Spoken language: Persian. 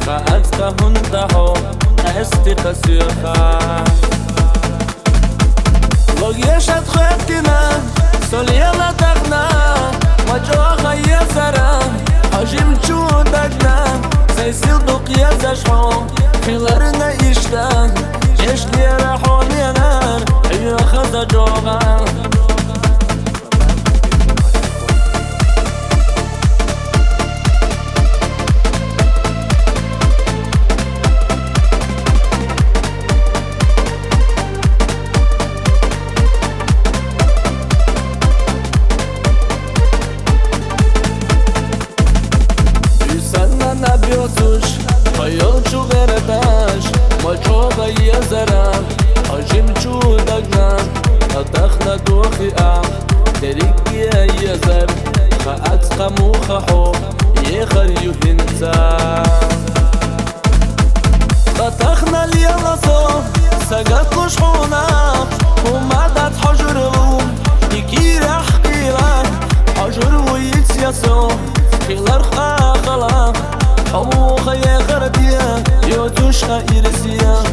فأتك هنده استقسيخا لغيشت خيبتنا سوليلا تغنا وجوغا يزرا حجم جودكنا سيسيل دوق يزشحو خلرنا إشتا إشلي رحوني نار يخذ جوغا نبيوتوش خيالشو غيرتاش مالشوغا يزرا حجم جودكنا أتخنا دوخي دريك يا يزر خأتقى موخحو يخر يهنزا أتخنا ليلاسو سقط لشحونا ومعدت حجرهم يكير أحقيلا حجر ويتسياسو خلر خاخلا حموخ يا غرديا يوتوش خائرسيا